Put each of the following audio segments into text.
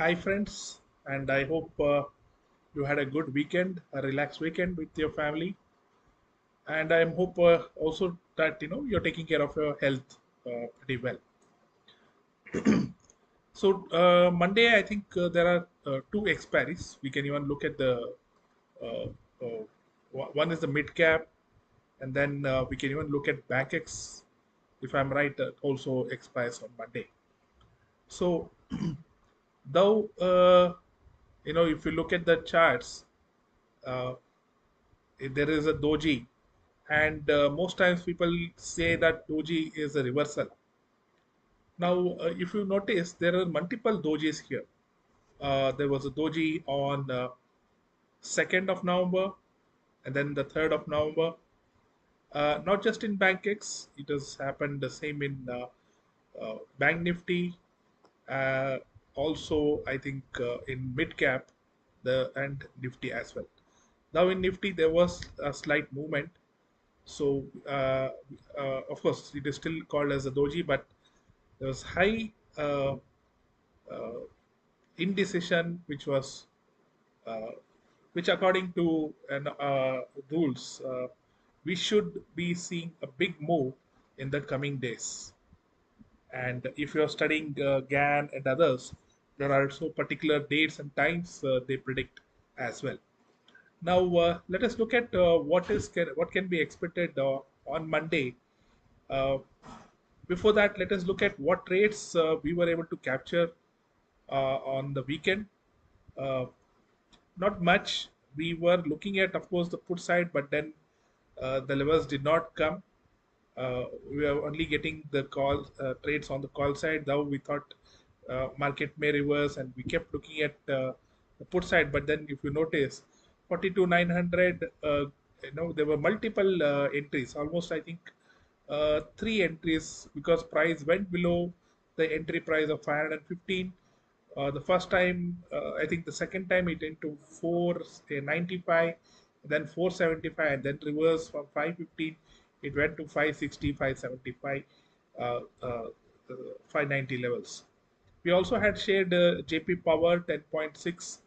Hi, friends, and I hope you had a good weekend, a relaxed weekend with your family, and I hope also that you're taking care of your health pretty well. So Monday, I think there are two expiries. We can even look at the uh, uh, one is the mid cap, and then we can even look at BankX. If I'm right, that also expires on Monday. So though if you look at the charts. Uh, there is a doji, and most times people say that doji is a reversal. Now if you notice, there are multiple dojis here. There was a doji on 2nd of November, and then the 3rd of November. Not just in BankX, it has happened the same in Bank Nifty. uh, Also I think in mid cap, the and Nifty as well. Now in Nifty there was a slight movement. So, of course, it is still called as a doji, but there was high uh, indecision, uh, which according to rules, we should be seeing a big move in the coming days. And if you are studying GAN and others, there are also particular dates and times they predict as well. Now, let us look at what can be expected on Monday. Uh, Before that, let us look at what trades we were able to capture on the weekend. Uh, Not much. We were looking at, of course, the put side, but then the levels did not come. We are only getting the call trades on the call side. Though we thought market may reverse, and we kept looking at the put side. But then, if you notice, 42,900. There were multiple entries. Almost, I think, three entries because price went below the entry price of 515. The first time, I think the second time it went to 495, then 475, and then reverse from 515. It went to 560, 575, uh, uh, 590 levels. We also had shared JP Power 10.6.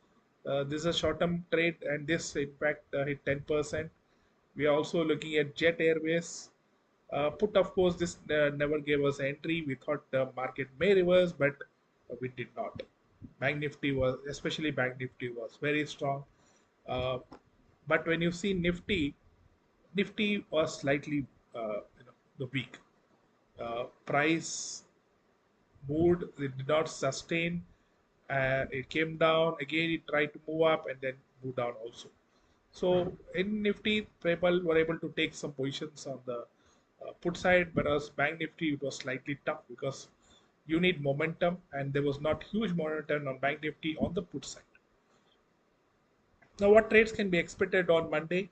This is a short-term trade, and this in fact hit 10%. We are also looking at Jet Airways. Put, of course, this never gave us entry. We thought the market may reverse, but we did not. Bank Nifty was, especially Bank Nifty, was very strong. Uh, but when you see Nifty, Nifty was slightly the weak. Price moved, it did not sustain. It came down again. It tried to move up and then move down also. So in Nifty, people were able to take some positions on the put side, but as Bank Nifty, it was slightly tough because you need momentum, and there was not huge momentum on Bank Nifty on the put side. Now, what trades can be expected on Monday?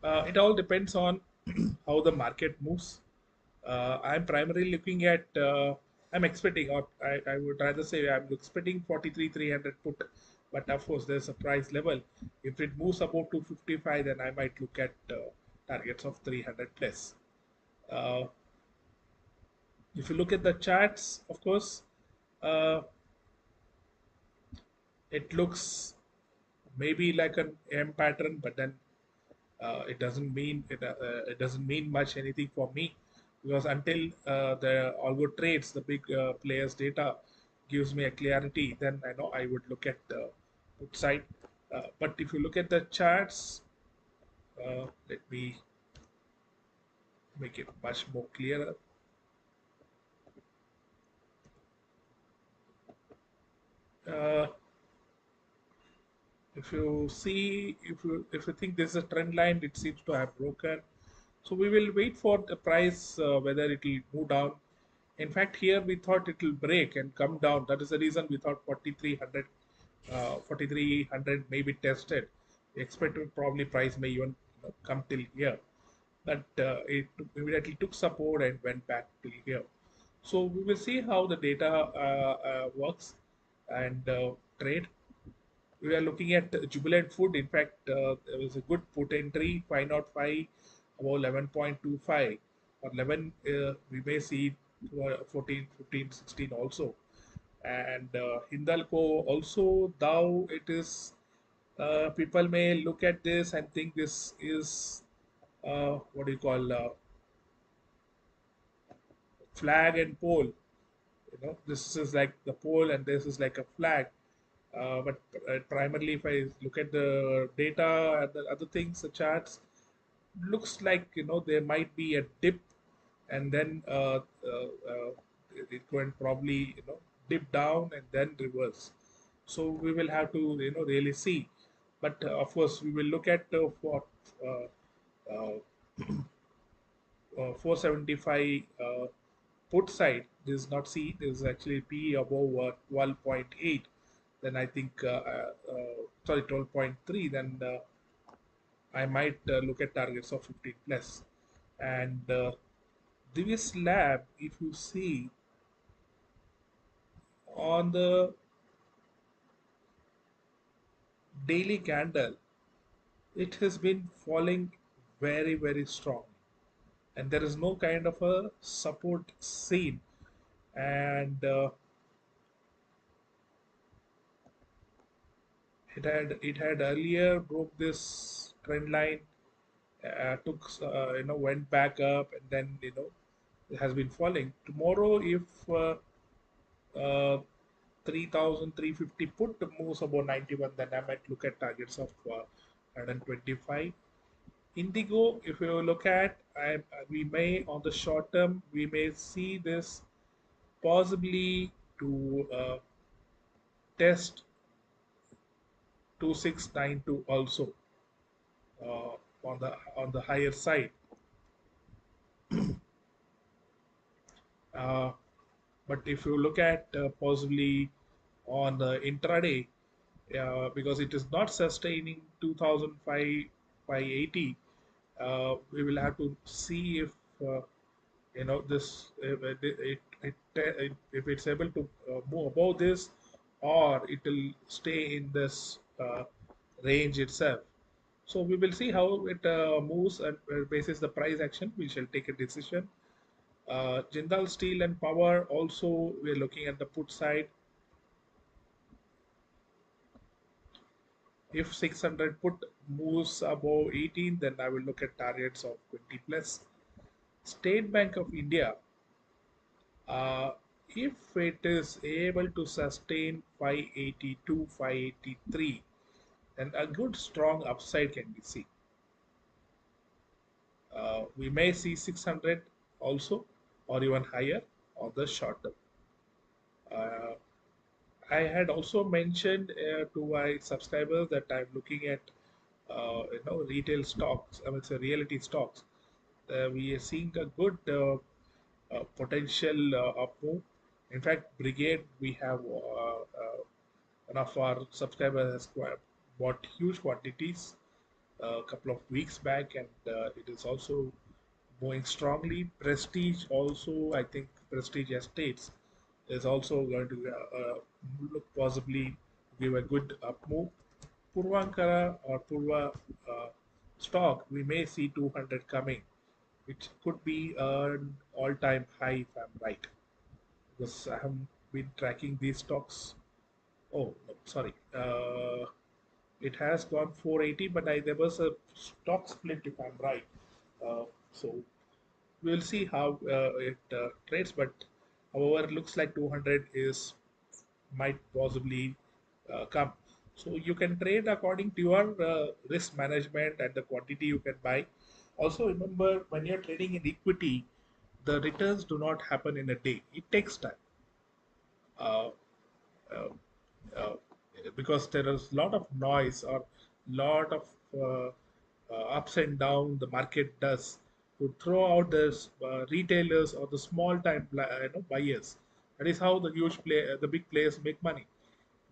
It all depends on how the market moves. I'm primarily looking at, I'm expecting, or I would rather say I'm expecting 43,300 put, but of course there's a price level. If it moves above 255, then I might look at targets of 300 plus. Uh, if you look at the charts, of course, uh, it looks maybe like an M pattern, but then it doesn't mean much anything for me because until the algo trades, the big players data gives me a clarity, then I know I would look at the put side. But if you look at the charts, let me make it much more clearer. Uh, if you see, if you think this is a trend line, it seems to have broken. So we will wait for the price whether it will move down. In fact, here we thought it will break and come down. That is the reason we thought 4300, 4300 may be tested. We expected probably price may even come till here, but it immediately took support and went back till here. So we will see how the data works and trade. We are looking at Jubilant Food. In fact, there was a good put entry, 505, about 11.25 or 11. We may see 14, 15, 16 also. and Hindalco also. Though it is, people may look at this and think this is what do you call, flag and pole. This is like the pole and this is like a flag. But primarily, if I look at the data and the other things, the charts, looks like there might be a dip, and then it can probably dip down and then reverse. So we will have to really see. But of course, we will look at what uh, uh, 475 put side. This is not C. This is actually P above 12.8. Then I think sorry, 12.3. Then I might look at targets of 15 plus. And this lab, if you see on the daily candle, it has been falling very, very strong. And there is no kind of a support seen. And it had earlier broke this trend line, took went back up, and then it has been falling. Tomorrow, if uh, 3,350 put moves above 91, then I might look at targets of 125. Indigo, if you look at, we may on the short term we may see this possibly to test 2692 also, on the higher side. Uh, but if you look at possibly on the intraday, because it is not sustaining 2005 580, we will have to see if this if it's able to move above this, or it will stay in this range itself. So we will see how it moves, and basis the price action we shall take a decision. Jindal Steel and Power also, we are looking at the put side. If 600 put moves above 18, then I will look at targets of 20 plus. State Bank of India, uh, if it is able to sustain 582, 583, then a good strong upside can be seen. We may see 600 also, or even higher on the short term. Uh, I had also mentioned to my subscribers that I'm looking at retail stocks. I mean, it's a reality stocks. We are seeing a good potential up move. In fact, Brigade, we have one of our subscribers has bought huge quantities a couple of weeks back, and it is also moving strongly. Prestige also, I think Prestige Estates is also going to look possibly give a good up move. Purvankara or Purva stock, we may see 200 coming, which could be an all-time high if I'm right, because I have been tracking these stocks. Oh, no, sorry. It has gone 480, but there was a stock split if I'm right. So we'll see how it trades. But however, it looks like 200 is might possibly come. So you can trade according to your risk management and the quantity you can buy. Also remember, when you're trading in equity, the returns do not happen in a day. It takes time. Uh, uh, uh, because there is a lot of noise or lot of ups and down the market does to throw out the retailers or the small time buyers. That is how the huge play the big players make money.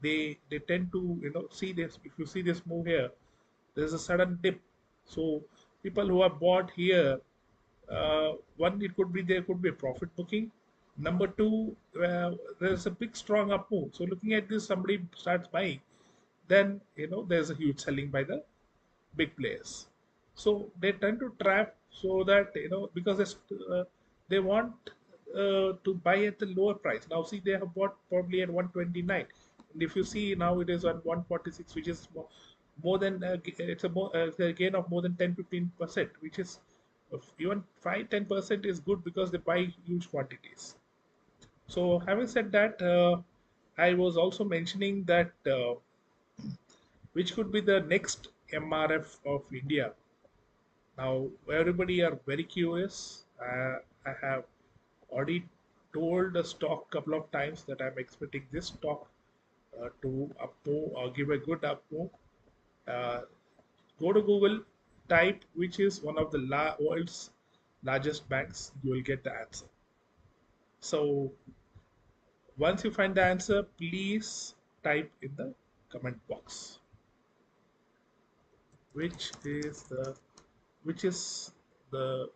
They tend to see this. If you see this move here, there's a sudden dip. So people who have bought here, one, it could be there could be a profit booking. Number two, there's a big strong up move. So looking at this, somebody starts buying, then there's a huge selling by the big players. So they tend to trap, so that because they want to buy at the lower price. Now see, they have bought probably at 129, and if you see now it is on 146, which is more than it's a gain of more than 10-15%, which is even 5-10% is good because they buy huge quantities. So having said that, I was also mentioning that which could be the next MRF of India. Now, everybody are very curious. I have already told the stock couple of times that I'm expecting this stock to up move or give a good up move. Uh, Go to Google, type which is one of the world's largest banks. You will get the answer. So once you find the answer, please type in the comment box. Which is the which is the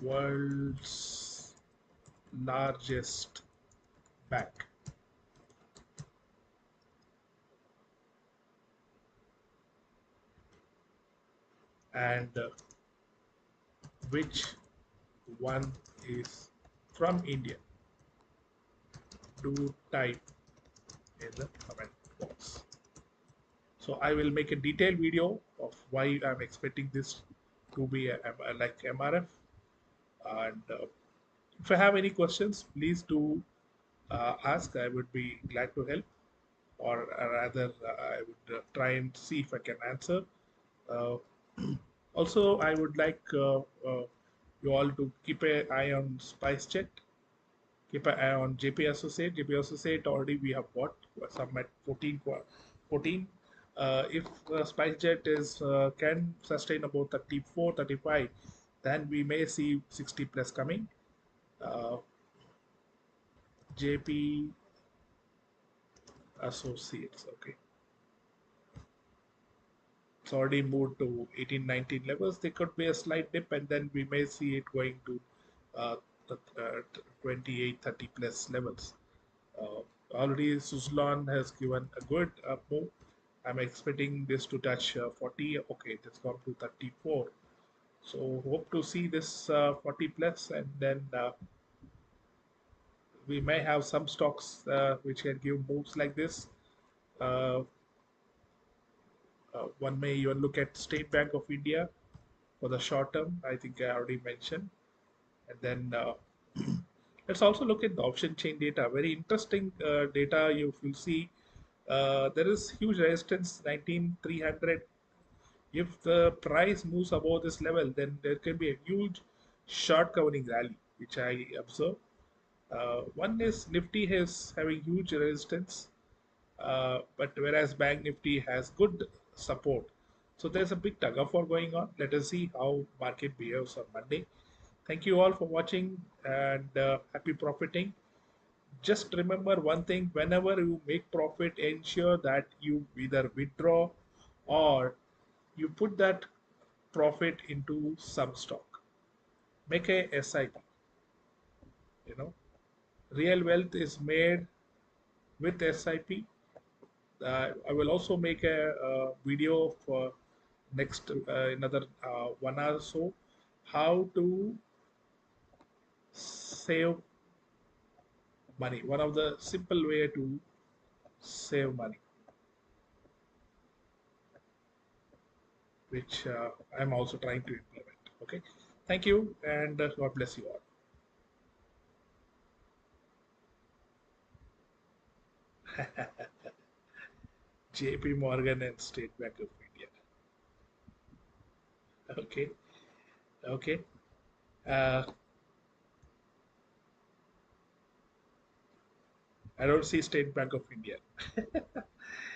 world's largest bank, and which one is from India? Do type in the comment box. So I will make a detailed video of why I'm expecting this to be like MRF. And if I have any questions, please do ask. I would be glad to help, or rather, I would try and see if I can answer. Uh, Also, I would like you all to keep an eye on SpiceJet. Keep an eye on JP Associate. JP Associate already we have bought some at 14. If SpiceJet is can sustain about 34, 35, then we may see 60 plus coming. Uh, JP Associates. Okay, it's already moved to 18, 19 levels. There could be a slight dip, and then we may see it going to uh, 28, 30 plus levels. Uh, Already Suzlon has given a good move. I'm expecting this to touch 40. Okay, it has gone to 34. So hope to see this 40 plus, and then we may have some stocks which can give moves like this. Uh, One may even look at State Bank of India for the short term. I think I already mentioned. And then let's also look at the option chain data. Very interesting data. You will see there is huge resistance 19300. If the price moves above this level, then there can be a huge short covering rally, which I observe. One is Nifty is having huge resistance, but whereas Bank Nifty has good support. So there's a big tug of war going on. Let us see how market behaves on Monday. Thank you all for watching, and happy profiting. Just remember one thing: whenever you make profit, ensure that you either withdraw or you put that profit into some stock. Make a SIP. You know, real wealth is made with SIP. I will also make a video for next another 1 hour or so, how to save money. One of the simple way to save money, which I'm also trying to implement. Okay, thank you, and God bless you all. JP Morgan and State Bank of India. Okay, okay. Uh, I don't see State Bank of India.